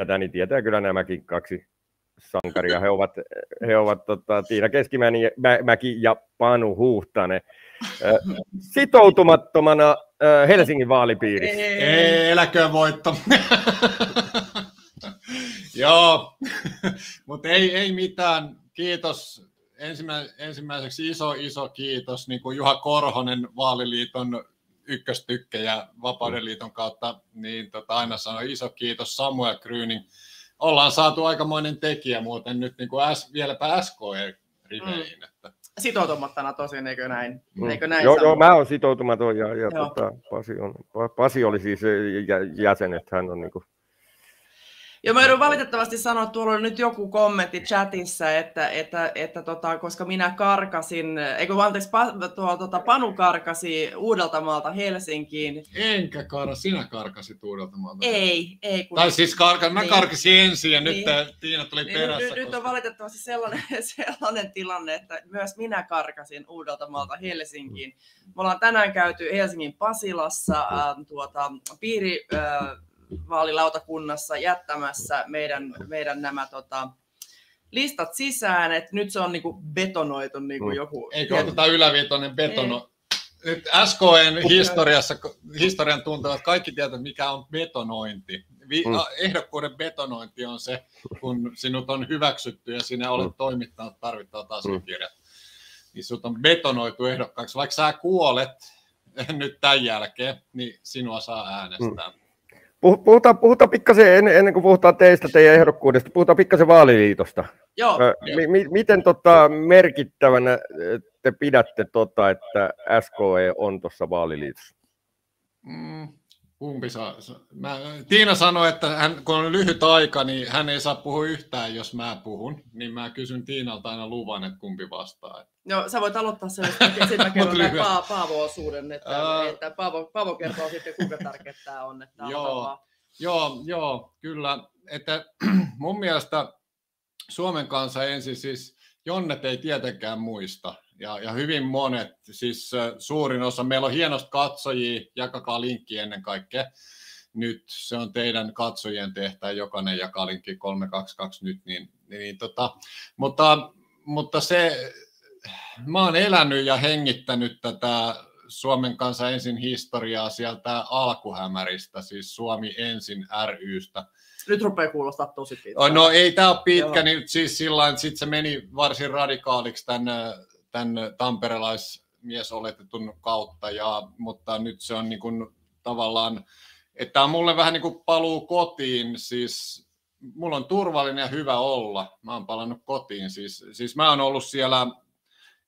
Ja Täni tietää kyllä nämäkin kaksi sankaria. He ovat Tiina Keskimäki ja Panu Huhtanen. Sitoutumattomana Helsingin vaalipiirissä. Ei, eläköön voitto. Joo, mutta ei mitään. Kiitos. Ensimmäiseksi iso kiitos niin kuin Juha Korhonen, Vaaliliiton ykköstykkejä Vapauden liiton kautta, niin aina sanoi iso kiitos. Samuel Gröning. Ollaan saatu aikamoinen tekijä muuten nyt niin kuin vieläpä SKE-riveihin. Sitoutumattana tosin, eikö näin? Joo, mä oon sitoutumaton ja Pasi oli siis jäsen, että hän on niinku. Joo, mä joudun valitettavasti sanoa, että tuolla on nyt joku kommentti chatissa, että koska minä karkasin, Panu karkasi Uudeltamaalta Helsinkiin. Enkä sinä karkasit Uudeltamaalta. Ei. Tai siis mä karkasin ensin ja nyt Tiina tuli perässä. Nyt on valitettavasti sellainen tilanne, että myös minä karkasin Uudeltamaalta Helsinkiin. Me ollaan tänään käyty Helsingin Pasilassa vaalilautakunnassa jättämässä meidän nämä listat sisään, että nyt se on niinku betonoitu niinku joku. Eikö oteta yläviitoinen betono? Nyt SKE:n historian tuntevat kaikki tietävät, mikä on betonointi. Ehdokkuuden betonointi on se, kun sinut on hyväksytty ja sinä olet toimittanut tarvittavat asiakirjat. Niin sinut on betonoitu ehdokkaaksi. Vaikka sä kuolet nyt tämän jälkeen, niin sinua saa äänestää. Puhutaan pikkasen, ennen kuin puhutaan teidän ehdokkuudesta, puhutaan pikkasen Vaaliliitosta. Joo. Miten merkittävänä te pidätte, että SKE on tuossa Vaaliliitossa? Kumpi saa? Tiina sanoi, että kun on lyhyt aika, niin hän ei saa puhua yhtään, jos mä puhun. Niin mä kysyn Tiinalta aina luvan, että kumpi vastaa. No, sä voit aloittaa sen, sitten mä kerron tämän Paavo-osuuden, että Paavo kertoo sitten, kuinka tärkeää tämä on. Että Joo, kyllä. Että mun mielestä Suomen kansa ensin, siis Jonnet ei tietenkään muista. Ja hyvin monet, siis suurin osa, meillä on hienosti katsojia, jakakaa linkki ennen kaikkea. Nyt se on teidän katsojien tehtävä, jokainen jakaa linkki 322 nyt. Mutta se, mä oon elänyt ja hengittänyt tätä Suomen kanssa ensin historiaa sieltä alkuhämäristä, siis Suomi ensin ry:stä. Nyt rupeaa kuulostaa tosi pitkä. No ei tämä ole pitkä, niin siis sillain, sit se meni varsin radikaaliksi tämän tamperelaismies oletetun kautta, mutta nyt se on niin kuin tavallaan, että on mulle vähän niin kuin paluu kotiin, siis mulla on turvallinen ja hyvä olla, mä oon palannut kotiin, siis mä oon ollut siellä,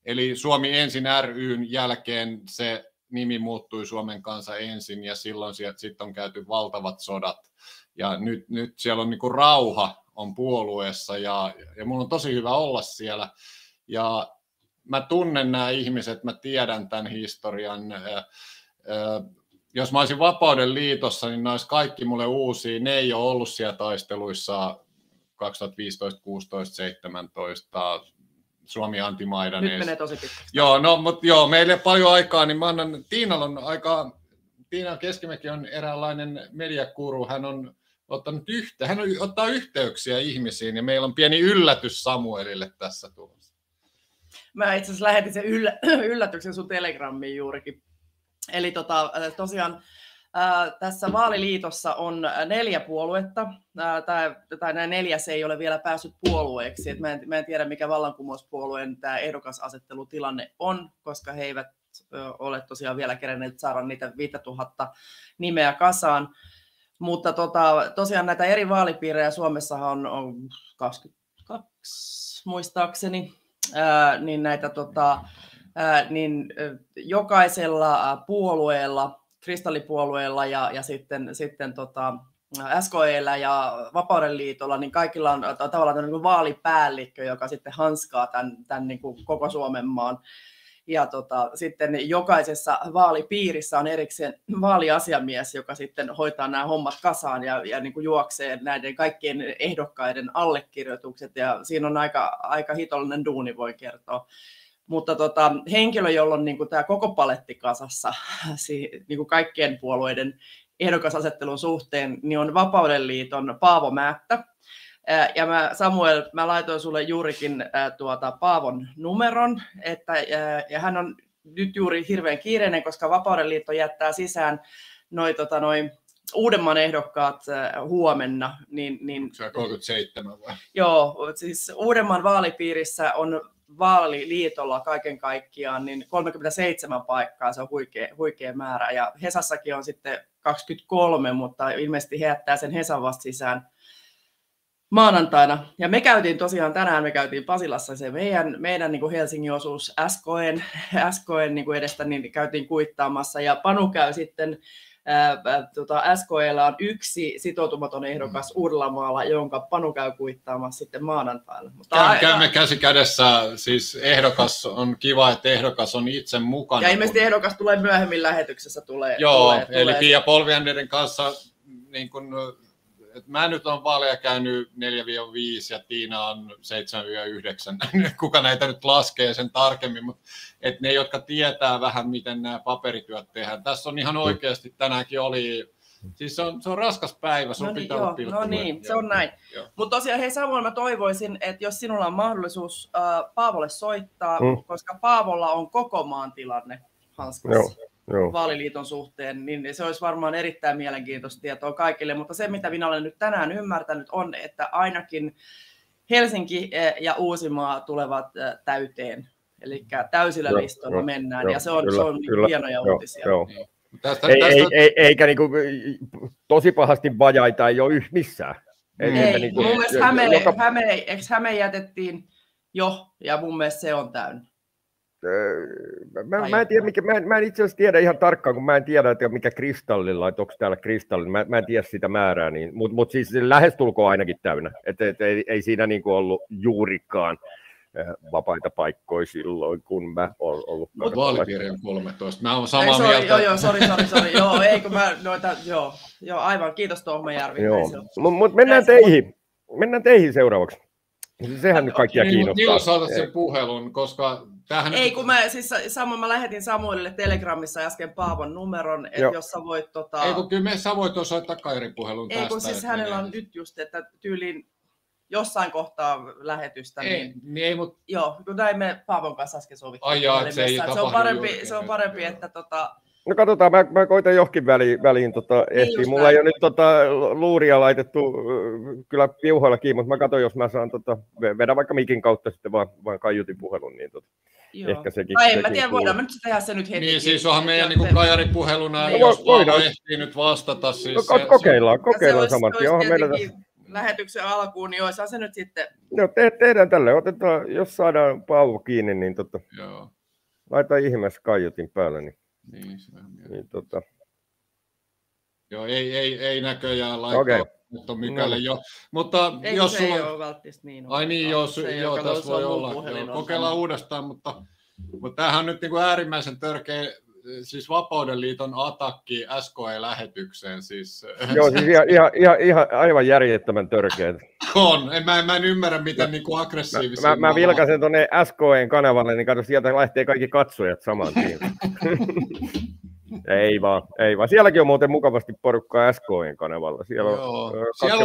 eli Suomi ensin ry:n jälkeen se nimi muuttui Suomen kanssa ensin ja silloin sitten on käyty valtavat sodat ja nyt siellä on niin kuin rauha on puolueessa ja mulla on tosi hyvä olla siellä ja mä tunnen nämä ihmiset, mä tiedän tämän historian. Jos mä olisin Vapauden liitossa, niin ne olisi kaikki mulle uusia. Ne ei ole ollut siellä taisteluissa 2015, 16, 17, Suomi Anti-Maidanees. Nyt menee tosi pitkäksi. Joo, mutta meillä ei ole paljon aikaa, niin mä annan Tiinalla on aika. Tiina Keskimäki on eräänlainen mediakuru. Hän on ottaa yhteyksiä ihmisiin ja meillä on pieni yllätys Samuelille tässä tulossa. Mä itse asiassa lähetin sen yllätyksen sun Telegrammiin juurikin. Eli tosiaan tässä Vaaliliitossa on 4 puoluetta, tai nämä 4 ei ole vielä päässyt puolueeksi. Et mä en tiedä, mikä vallankumouspuolueen tämä ehdokasasettelutilanne on, koska he eivät ole tosiaan vielä kerenneet saada niitä 5000 nimeä kasaan. Mutta tosiaan näitä eri vaalipiirejä Suomessahan on 22 muistaakseni. Niin näitä niin jokaisella puolueella, kristallipuolueella ja sitten SKE:llä ja Vapauden liitolla, niin kaikilla on tavallaan niin vaalipäällikkö, joka sitten hanskaa tämän niin kuin koko Suomen maan. Ja sitten jokaisessa vaalipiirissä on erikseen vaaliasiamies, joka sitten hoitaa nämä hommat kasaan ja niin kuin juoksee näiden kaikkien ehdokkaiden allekirjoitukset. Ja siinä on aika hitollinen duuni, voi kertoa. Mutta henkilö, jolla on niin kuin tämä koko paletti kasassa, niin kuin kaikkien puolueiden ehdokasasettelun suhteen, niin on Vapauden liiton Paavo Määttä. Ja Samuel, mä laitoin sulle juurikin Paavon numeron, ja hän on nyt juuri hirveän kiireinen, koska Vapauden liitto jättää sisään noi Uudenmaan ehdokkaat huomenna. Se on 37 vai? Joo, siis Uudenmaan vaalipiirissä on vaaliliitolla kaiken kaikkiaan niin 37 paikkaa, se on huikea määrä. Ja Hesassakin on sitten 23, mutta ilmeisesti he jättää sen Hesan vasta sisään maanantaina. Ja me käytiin tosiaan tänään, Pasilassa se meidän niin kuin Helsingin osuus SKN niin kuin edestä niin käytiin kuittaamassa. Ja Panu käy sitten, SKElla on yksi sitoutumaton ehdokas Uudellamaalla, jonka Panu käy kuittaamassa sitten maanantaina. Käymme käsi kädessä, siis ehdokas on kiva, että ehdokas on itse mukana. Ja ilmeisesti ehdokas tulee myöhemmin lähetyksessä. Joo, eli Pia Polvianderin kanssa niin kun, mä nyt olen vaaleja käynyt 4-5 ja Tiina on 7-9. Kuka näitä nyt laskee sen tarkemmin, mutta et ne, jotka tietää vähän, miten nämä paperityöt tehdään. Tässä on ihan oikeasti, tänäänkin oli, siis se on raskas päivä, sun pitää olla pilkkuja. No niin, se on näin. Mutta tosiaan, hei Samuel, mä toivoisin, että jos sinulla on mahdollisuus Paavolle soittaa, koska Paavolla on koko maan tilanne hanskassa. Vaaliliiton suhteen, niin se olisi varmaan erittäin mielenkiintoista tietoa kaikille, mutta se, mitä minä olen nyt tänään ymmärtänyt, on, että ainakin Helsinki ja Uusimaa tulevat täyteen, eli täysillä listoilla mennään, ja se on hienoja uutisia. Eikä niinku, tosi pahasti vajaita ei ole missään. Ei, niinku, mun mielestä Häme jätettiin jo, ja mun mielestä se on täynnä. Mä en tiedä, mä en itse asiassa tiedä ihan tarkkaan, kun mä en tiedä, että mikä kristallilla, että onko täällä kristallilla, mä en tiedä sitä määrää, niin, mutta siis lähestulkoon ainakin täynnä, että ei siinä niin kuin ollut juurikaan vapaita paikkoja silloin, kun mä olen ollut. Mutta vaalipiiri on 13, mä oon samaa mieltä. Joo, sori, ei kun mä noita, joo, aivan, kiitos Tohmajärvi. Mutta mennään teihin seuraavaksi. Sehän nyt kaikkia kiinnostaa. Milloin saatat sen puhelun, koska tämähän... Ei, kun mä lähetin Samuelille Telegramissa äsken Paavon numeron, että jos sä voit... Ei, kun kyllä sä voit soittaa Kairin puhelun tästä. Ei, kun siis hänellä on nyt just, että tyyliin jossain kohtaa lähetystä, ei, mutta... Joo, kun näin me Paavon kanssa äsken sovittiin. Ai jaa, se on parempi, että No katsotaan, mä koitan johonkin väliin ehtiä. Mulla ei ole nyt luuria laitettu kyllä piuhoilla kiinni, mutta mä katson, jos mä saan vedä vaikka mikin kautta sitten vaan kaiutin puhelun, niin ehkä sekin. En mä tiedä, voidaan me nyt tehdä se nyt heti. Niin, siis onhan meidän niin Kajari puheluna, jos Paavo ehtii nyt vastata. Siis kokeillaan saman tien. Lähetyksen alkuun, niin olisihan se nyt sitten... Joo, tehdään tälle. Otetaan, jos saadaan Paavo kiinni, niin laita ihmeessä kaiutin päälle, niin Joo, ei näköjään laittaa, mutta mikäli jo. Mutta ei, jos se sulla... ei ole välttämättä niin. Ai niin, joo, tässä voi olla. Kokeillaan uudestaan, mutta tämähän on nyt niin kuin äärimmäisen törkeä, siis Vapauden liiton atakki SKE-lähetykseen. Siis, joo, siis ihan aivan järjettömän törkeä. On, mä en ymmärrä, miten niin kuin aggressiivisia. Mä vilkaisen tuonne SKEn kanavalle, niin katso, sieltä lähtee kaikki katsojat saman tien. Ei vaan. Sielläkin on muuten mukavasti porukkaa SKEn kanavalla. Siellä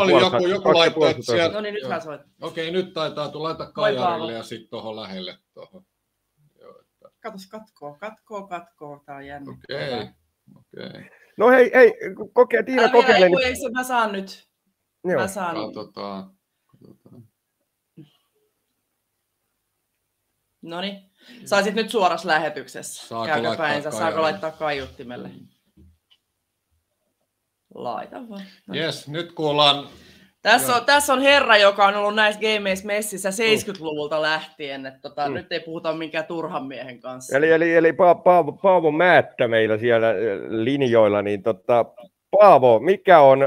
oli joku laittaa, että siellä... No niin, nyt hän soit. Okei, nyt taitaa laita Kajarille ja sitten tuohon lähelle. Katos, katkoo. Tää on jännä. Okei. No hei, Tiina kokeile. Ei se, mä saan nyt. Joo. Mä saan. Katsotaan. Noniin. Saisit nyt suorassa lähetyksessä. Saako laittaa kaiuttimelle? Laita vaan. Jes, nyt kuullaan. Tässä on herra, joka on ollut näissä Gameace messissä 70-luvulta lähtien. Että nyt ei puhuta minkään turhan miehen kanssa. Eli Paavo Määttä meillä siellä linjoilla. Niin Paavo, mikä on,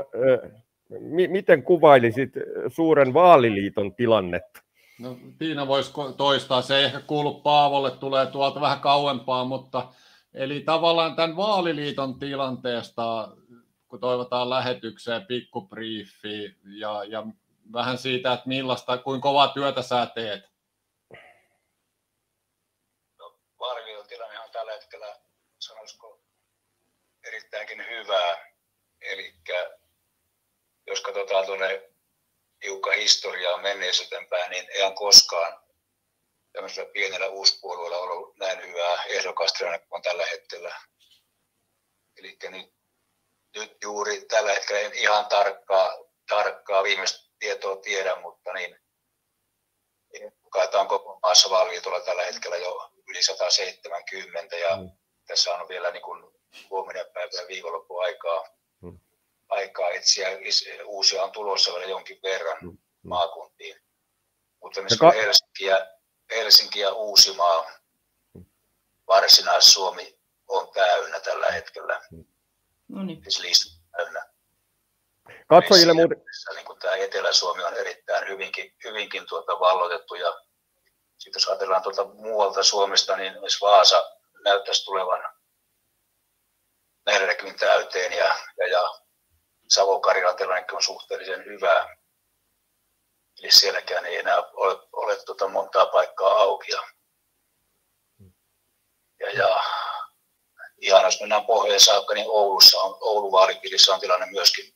miten kuvailisit suuren vaaliliiton tilannetta? No, Tiina voisi toistaa, se ei ehkä kuulu Paavolle, tulee tuolta vähän kauempaa, mutta eli tavallaan tämän vaaliliiton tilanteesta, kun toivotaan lähetykseen pikkubriifi ja vähän siitä, että millaista, kuinka kovaa työtä sä teet. No, vaaliliiton tilanne on tällä hetkellä, sanoisiko, erittäinkin hyvää. Eli jos katsotaan tuonne hiukan historiaa menneisyyteen päin, niin eihän koskaan tämmöisellä pienellä uuspuolueella ollut näin hyvää ehdokastilannetta kuin tällä hetkellä. Eli nyt juuri tällä hetkellä en ihan tarkkaa viimeistä tietoa tiedä, mutta niin ehdokkaita on koko maassa Vaaliliitolla tällä hetkellä jo yli 170 ja tässä on vielä niin kuin huominen päivä viikonloppu aikaa etsiä. Uusia on tulossa vielä jonkin verran maakuntiin. Mutta Helsinki ja Uusimaa, Varsinais-Suomi on täynnä tällä hetkellä. No niin. Siis lista täynnä. Katsojille muuten. Niin tämä Etelä-Suomi on erittäin hyvinkin valloitettu. Ja sitten jos ajatellaan muualta Suomesta, niin myös Vaasa näyttäisi tulevan 40 täyteen ja Savo-Karjalan tilannekin on suhteellisen hyvä. Eli sielläkään ei enää ole montaa paikkaa auki. Ja ihan jos mennään pohjoiseen saakka, niin Oulun vaalipiirissä on tilanne myöskin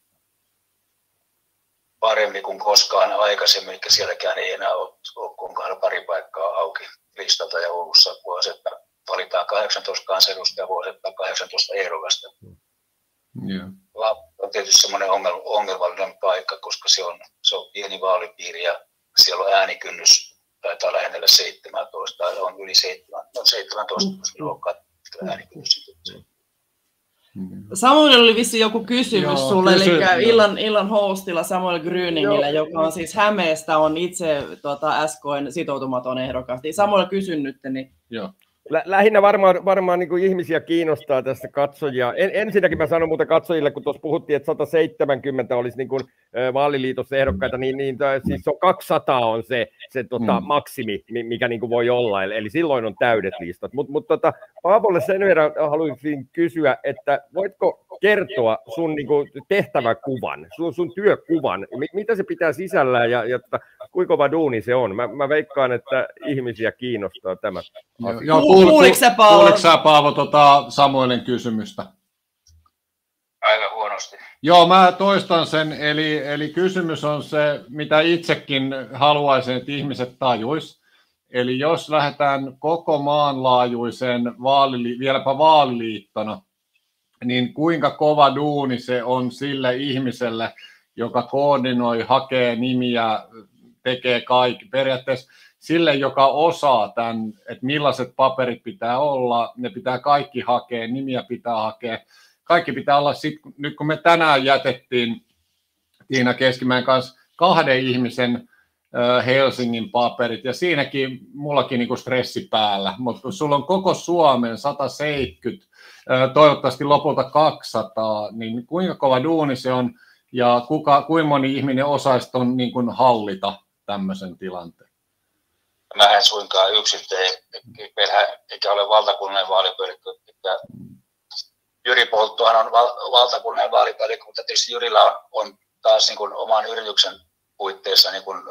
paremmin kuin koskaan aikaisemmin, eli sielläkään ei enää ole kuin pari paikkaa auki listalta, ja Oulussa voi asettaa, valitaan 18 kansanedustajaa, voi asettaa 18 ehdokasta. Yeah. On tietysti semmoinen ongelmallinen paikka, koska se on pieni vaalipiiri ja siellä on äänikynnys, taitaa lähennellä 17, tai on yli 17 luokkaa äänikynnys. Samuel oli vissiin joku kysymys sulle, eli illan hostilla Samuel Grüningillä, joka on siis Hämeestä, on itse SK:n sitoutumaton ehdokas. Samuel kysynyt, niin... Joo. Lähinnä varmaan niin kuin ihmisiä kiinnostaa tässä katsojia. Ensinnäkin mä sanon muuten katsojille, kun tuossa puhuttiin, että 170 olisi niin kuin vaaliliitossa ehdokkaita, niin siis 200 on se maksimi, mikä niin kuin voi olla. Eli silloin on täydet listat. Mutta Paavolle sen verran haluaisin kysyä, että voitko kertoa sun niin kuin tehtäväkuvan, sun työkuvan, mitä se pitää sisällään ja kuinka kova duuni se on? Mä veikkaan, että ihmisiä kiinnostaa tämä asia. Kuuliko sä Paavo Samuelin kysymystä? Aika huonosti. Joo, mä toistan sen. Eli kysymys on se, mitä itsekin haluaisin, että ihmiset tajuis. Eli jos lähdetään koko maanlaajuiseen vieläpä vaaliliittona, niin kuinka kova duuni se on sille ihmiselle, joka koordinoi, hakee nimiä, tekee kaikki. Periaatteessa sille, joka osaa tämän, että millaiset paperit pitää olla, ne pitää kaikki hakea, nimiä pitää hakea. Kaikki pitää olla, nyt kun me tänään jätettiin Tiina Keskimäen kanssa 2 ihmisen Helsingin paperit, ja siinäkin mullakin niin kuin stressi päällä, mutta kun sulla on koko Suomen 170, toivottavasti lopulta 200, niin kuinka kova duuni se on, ja kuinka moni ihminen osaisi ton niin kuin hallita tämmöisen tilanteen? Mä en suinkaan yksin tee, eikä ole valtakunnallinen vaalipäällikkö. Jyri Polttohan on valtakunnallinen vaalipäällikkö, mutta tietysti Jyrillä on taas niin kuin oman yrityksen puitteissa niin kuin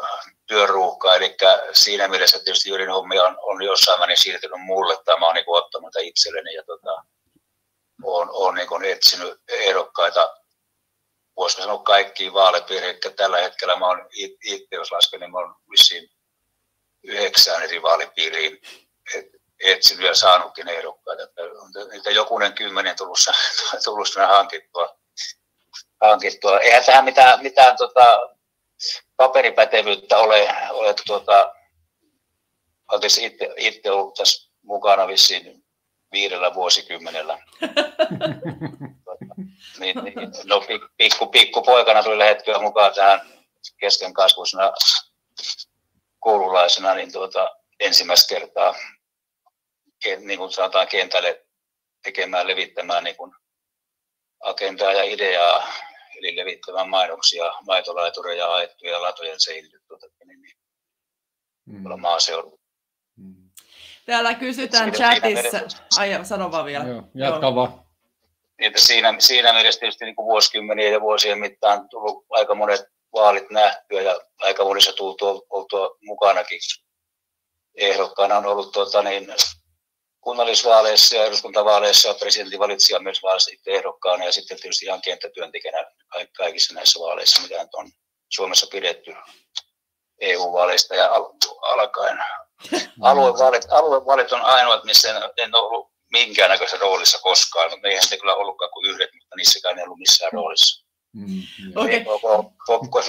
työruuhka, eli siinä mielessä tietysti Jyrin hommia on jossain määrin siirtynyt mulle, tai mä oon niin kuin ottanut niitä itselleni, ja oon niin kuin etsinyt ehdokkaita, voisiko sanoa kaikkiin vaalipiiriin, tällä hetkellä mä oon itse, jos lasken, niin mä oon vissiin 9 eri vaalipiiriin etsinyt ja saanutkin ehdokkaita. Niitä jokunen 10 tullut hankittua. Eihän tähän mitään paperipätevyyttä ole itse ollut tässä mukana vissiin 5 vuosikymmenellä. No, pikkupoikana tuli lähdettyä mukaan tähän keskenkasvuisena koululaisena niin ensimmäistä kertaa niin kuin sanotaan kentälle tekemään, levittämään niin kuin agendaa ja ideaa, eli levittämään mainoksia, maitolaitureja, aittuja, latojen seinille maaseudulla. Täällä kysytään chatissa. Sano vaan vielä. Joo, jatka vaan. Siinä mielessä tietysti niin kuin vuosikymmenien ja vuosien mittaan tullut aika monet vaalit nähtyä ja aika monissa tultua oltua mukanakin. Ehdokkaana on ollut kunnallisvaaleissa ja eduskuntavaaleissa ja presidentinvalitsija myös vaaleissa itse ehdokkaana ja sitten tietysti ihan kenttätyöntekijänä kaikissa näissä vaaleissa, mitä nyt on Suomessa pidetty EU-vaaleista ja alkaen. Aluevaalit on ainoat, missä en ollut minkäännäköisessä roolissa koskaan, mutta eihän se kyllä ollutkaan kuin yhdet, mutta niissäkään ei ollut missään roolissa.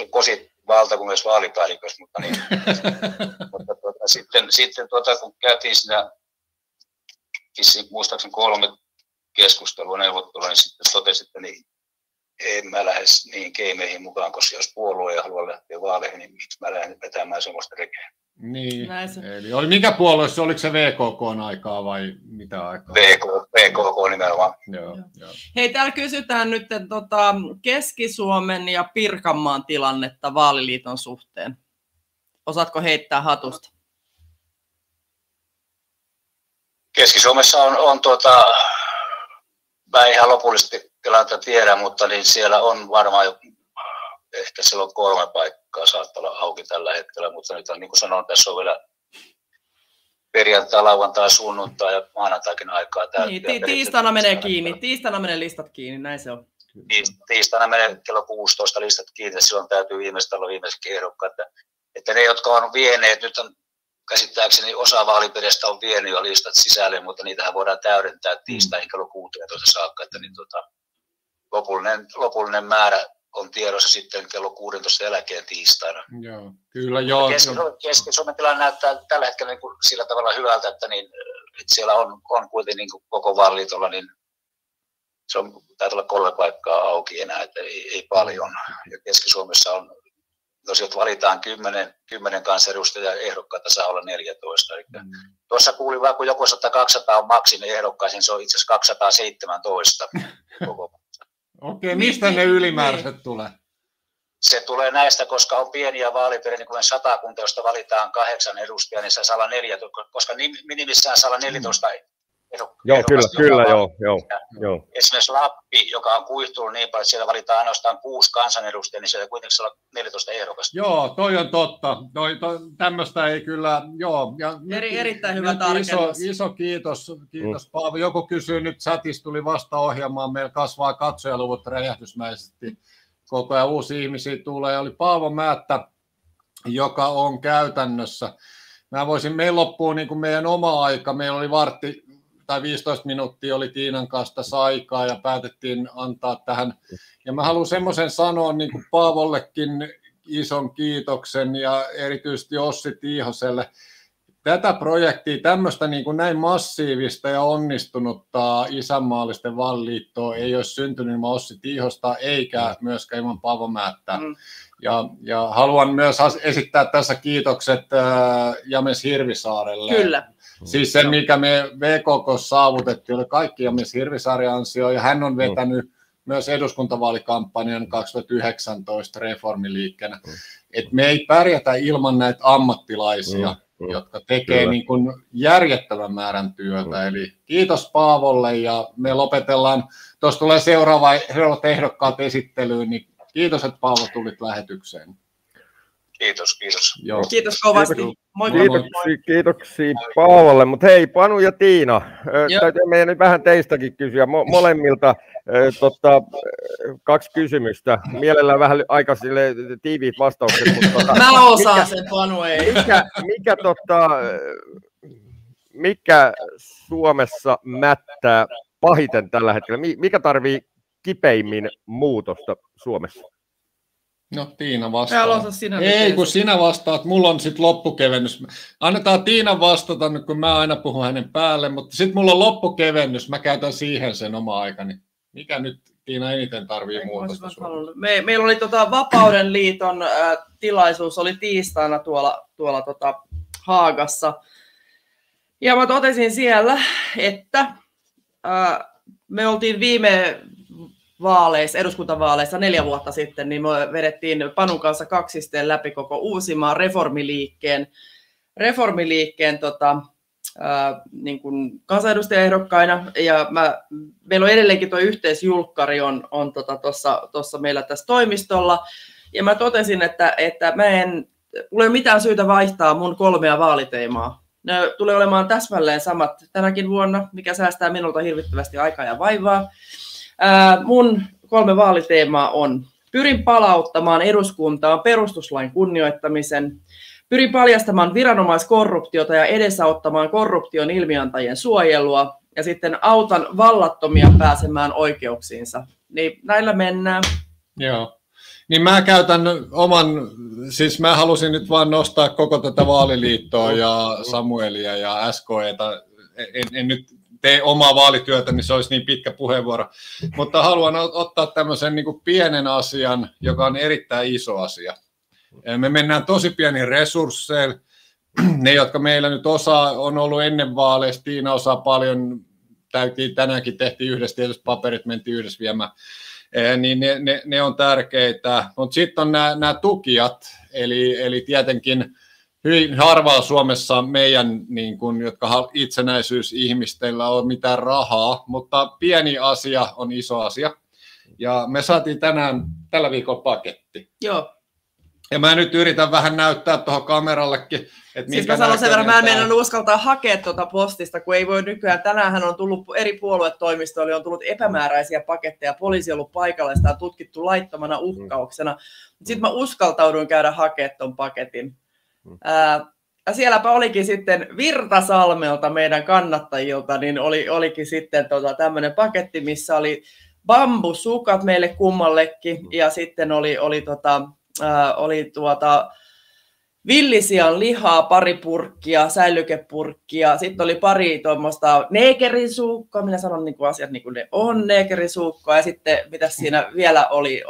Kosit valtakunnallisessa vaalipäällikössä, mutta, niin, mutta sitten kun käytiin siinä muistaakseni 3 keskustelua, neuvottelua, niin sitten totesin, että niin, en mä lähde niihin keimeihin mukaan, koska jos puolue ei halua lähteä vaaleihin, niin miksi mä lähden vetämään sellaista rekeä. Niin, eli oli mikä puolue se, oliko se VKK:n aikaa vai mitä aikaa? VKK nimenomaan. Joo. Hei, täällä kysytään nyt Keski-Suomen ja Pirkanmaan tilannetta vaaliliiton suhteen. Osaatko heittää hatusta? Keski-Suomessa on mä en ihan lopullisesti tilannetta tiedä, mutta niin siellä on varmaan ehkä siellä on 3 paikkaa saattaa olla auki tällä hetkellä, mutta nyt on, niin kuin sanoin, tässä on vielä perjantai, lauantai, sunnuntai ja maanantaikin aikaa täyttää. Niin, tiistaina menee kiinni, tiistaina menee listat kiinni, näin se on. Tiistaina menee kello 16 listat kiinni, silloin täytyy viimeistä olla viimeisetkin ehdokkaat. Että ne, jotka on vieneet, nyt on käsittääkseni osa vaalipiiristä on vienyt jo listat sisälle, mutta niitähän voidaan täydentää tiistaihin kello 16 saakka, että niin lopullinen määrä on tiedossa sitten kello 16 jälkeen tiistaina. Joo, kyllä joo. Keski-Suomen tilanne näyttää tällä hetkellä niin kuin sillä tavalla hyvältä, että, niin, että siellä on kuitenkin niin kuin koko vaaliliitolla, niin se on, taitaa olla 3 paikkaa auki enää, että ei paljon. Ja Keski-Suomessa on, jos valitaan 10 kansanedustajaa ja ehdokkaita saa olla 14. Eli tuossa kuulin vaan, kun joku 200 on maksimi ehdokkaisiin, se on itse asiassa 217 koko. Okei, mistä ne ylimääräiset tulee? Se tulee näistä, koska on pieniä vaalipiirejä, niin kuin Satakunta, josta valitaan 8 edustajaa, niin se saa olla 14, koska minimissään saa olla 14 Joo, kyllä, joo. Esimerkiksi Lappi, joka on kuihtunut niin paljon, että siellä valitaan ainoastaan 6 kansanedustajaa, niin siellä kuitenkin saa olla 14 ehdokasta. Joo, toi on totta. Tämmöistä ei kyllä, joo. Ja erittäin hyvä tarkennus. Iso kiitos Paavo. Joku kysyy nyt, chatissa tuli vasta ohjelmaan, meillä kasvaa katsojaluvut räjähdysmäisesti. Koko ajan uusia ihmisiä tulee. Oli Paavo Määttä, joka on käytännössä. Meillä loppuu niin kuin meidän oma aika. Meillä oli vartti tai 15 minuuttia oli Tiinan kanssa tässä aikaa ja päätettiin antaa tähän. Ja mä haluan semmoisen sanoa niin kuin Paavollekin ison kiitoksen ja erityisesti Ossi Tiihoselle. Tätä projektia, tämmöistä niin kuin näin massiivista ja onnistunutta isänmaallisten vaaliliittoa ei olisi syntynyt ilman Ossi Tiihosta eikä myöskään ilman Paavo Määttää. Ja haluan myös esittää tässä kiitokset James Hirvisaarelle. Kyllä. Siis se, mikä me VKK saavutettiin, oli kaikki James Hirvisaaren ansio, ja hän on vetänyt myös eduskuntavaalikampanjan 2019 reformiliikkeenä. Et me ei pärjätä ilman näitä ammattilaisia, jotka tekee niin kuin järjettävän määrän työtä. Eli kiitos Paavolle, ja me lopetellaan. Tuossa tulee seuraavat ehdokkaat esittelyyn, niin kiitos, että Paavo tulit lähetykseen. Kiitos. Joo. Kiitos kovasti. Kiitoksia Paavolle, mutta hei Panu ja Tiina, täytyy meidän nyt vähän teistäkin kysyä molemmilta 2 kysymystä. Mielellään vähän aika tiiviit vastaukset. Mutta, mä osaan sen, Panu ei. Mikä Suomessa mättää pahiten tällä hetkellä? Mikä tarvii kipeimmin muutosta Suomessa? No Tiina vastaa. Ei, kun sinä vastaat, mulla on sitten loppukevennys. Annetaan Tiinan vastata nyt, kun mä aina puhun hänen päälle, mutta sitten mulla on loppukevennys, mä käytän siihen sen oma aikani. Mikä nyt Tiina eniten tarvii muutosta Suomessa? Meillä oli Vapauden liiton tilaisuus, oli tiistaina tuolla Haagassa. Ja mä totesin siellä, että me oltiin viime eduskuntavaaleissa 4 vuotta sitten, niin me vedettiin Panun kanssa kaksisteen läpi koko Uusimaan reformiliikkeen niin kuin kansanedustajaehdokkaina, ja meillä on edelleenkin tuo yhteisjulkkari on tuossa meillä tässä toimistolla, ja mä totesin, että mä en ole mitään syytä vaihtaa mun 3 vaaliteemaa. Ne tulee olemaan täsmälleen samat tänäkin vuonna, mikä säästää minulta hirvittävästi aikaa ja vaivaa. Mun 3 vaaliteemaa on: pyrin palauttamaan eduskuntaan perustuslain kunnioittamisen, pyrin paljastamaan viranomaiskorruptiota ja edesauttamaan korruption ilmiantajien suojelua, ja sitten autan vallattomia pääsemään oikeuksiinsa. Niin näillä mennään. Joo. Niin mä käytän siis mä halusin nyt vaan nostaa koko tätä vaaliliittoa ja Samuelia ja SKEta. En nyt tee omaa vaalityötä, niin se olisi niin pitkä puheenvuoro. Mutta haluan ottaa tämmöisen niin kuin pienen asian, joka on erittäin iso asia. Me mennään tosi pienin resursseilla. Ne, jotka meillä nyt on ollut ennen vaaleja, Tiina osaa paljon, tänäänkin tehtiin yhdessä, tietysti paperit mentiin yhdessä viemään, niin ne on tärkeitä. Mutta sitten on nämä tukijat, eli tietenkin hyvin harvaa Suomessa meidän, niin kun, jotka itsenäisyysihmistellä on mitään rahaa, mutta pieni asia on iso asia. Ja me saatiin tällä viikolla paketti. Joo. Ja mä nyt yritän vähän näyttää tuohon kamerallekin. Siis mä sanon sen verran, mä en meinannut uskaltaa hakea tuota postista, kun ei voi nykyään. Tänäänhän on tullut eri puoluetoimistoille, on tullut epämääräisiä paketteja, poliisi on ollut paikalla ja sitä on tutkittu laittomana uhkauksena. Sitten mä uskaltauduin käydä hakemaan tuon paketin. Ja sielläpä olikin sitten Virtasalmelta meidän kannattajilta, niin olikin sitten tämmöinen paketti, missä oli bambusukat meille kummallekin, ja sitten oli villisian lihaa, pari purkkia, säilykepurkkia, sitten oli pari tuommoista neekerisuukkoa, minä sanon niin kuin asiat niin kuin ne on, neekerisuukkoa, ja sitten mitä siinä vielä oli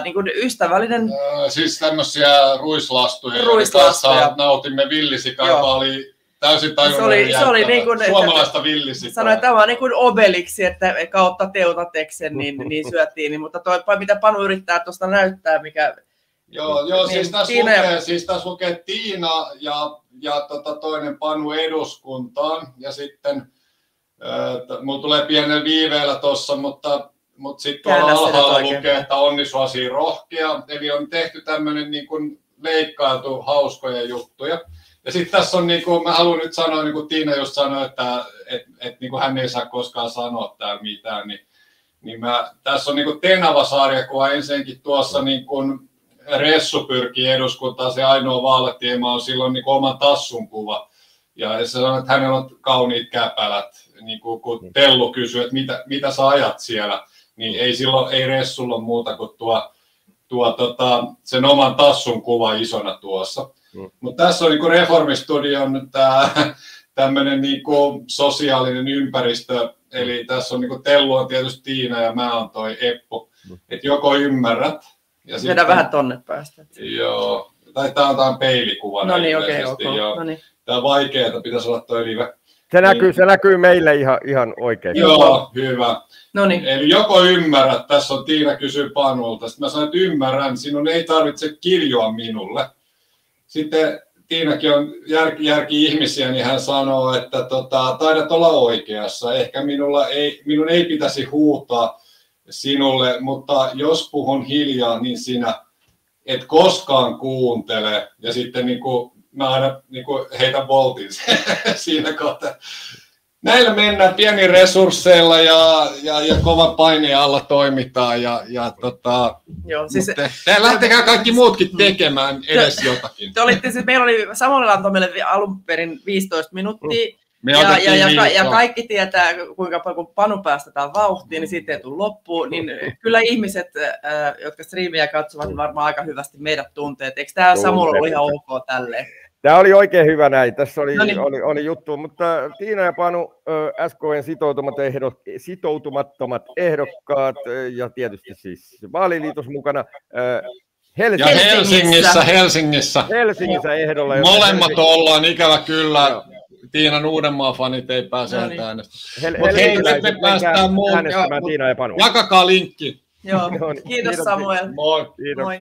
niin kuin ystävällinen... Siis tämmöisiä ruislastuja, joita nautimme villisikaa, joka oli täysin tajunnan se oli niin kuin, suomalaista villisikaa. Sanoin, että tämä on niin kuin Obeliksi, että kautta Teutateksen niin syötiin, mutta mitä Panu yrittää tuosta näyttää, mikä... Joo, niin, siis tässä lukee Tiina ja toinen Panu eduskuntaan, ja sitten mulla tulee pienen viiveellä tuossa, mutta sitten tuolla alhaalla lukee, että onni suosii rohkea, eli on tehty tämmöinen niin kuin leikkailtu hauskoja juttuja. Ja sitten tässä on, niin kuin, mä haluan nyt sanoa, niin kuin Tiina just sanoi, että niin kuin hän ei saa koskaan sanoa täällä mitään, niin tässä on niin kuin Tenava-sarjakuva ensinnäkin tuossa niin kuin Ressu pyrkii eduskuntaan, se ainoa vaaleteema on silloin niin oman tassun kuva. Ja se sanoo, että hänellä on kauniit käpälät. Niin kun Tellu kysyy, että mitä sä ajat siellä, niin ei Ressulla ole muuta kuin sen oman tassun kuva isona tuossa. Mutta tässä on niin Reformistudion tämmöinen niin sosiaalinen ympäristö. Eli tässä on niin Tellu on tietysti Tiina ja mä oon toi Eppu. Että joko ymmärrät. Vedän vähän tonne päästä. Joo, tai tämä on peilikuva. No niin, okei. Tämä on vaikeaa, pitäisi olla toi live. Se näkyy meille ihan oikein. Joo, hyvä. Noniin. Eli joko ymmärrät, tässä on Tiina kysyy Panulta, sitten mä sanon, että ymmärrän, sinun ei tarvitse kirjoa minulle. Sitten Tiinakin on järki-ihmisiä, niin hän sanoo, että taidat olla oikeassa, ehkä minun ei pitäisi huutaa sinulle, mutta jos puhun hiljaa, niin sinä et koskaan kuuntele. Ja sitten niin kuin, mä aina niin kuin heitän voltin siinä kohtaa. Näillä mennään pieni resursseilla ja kovan paineen alla toimitaan. Joo, siis lähtekää kaikki muutkin tekemään edes jotakin. Meillä oli Samuel antoi meille alun perin 15 minuuttia. Ja kaikki tietää, kuinka paljon kun Panu päästetään vauhtiin, niin siitä ei tule loppuun. Niin kyllä ihmiset, jotka striimiä katsovat, niin varmaan aika hyvästi meidät tuntee. Eikö tämä Samuel ollut ihan ok tälleen? Tämä oli oikein hyvä näin. Tässä oli juttu, mutta Tiina ja Panu, SK:n sitoutumattomat ehdokkaat ja tietysti siis vaaliliitos mukana. Helsingissä ehdolla. Molemmat ollaan ikävä kyllä. Tiinan Uudenmaan fanit ei pääse äänestämään. Mutta hei, nyt me päästään äänestämään Tiina ja Panu. Jakakaa linkki. Joo, kiitos Samuel. Moi. Kiitos. Moi.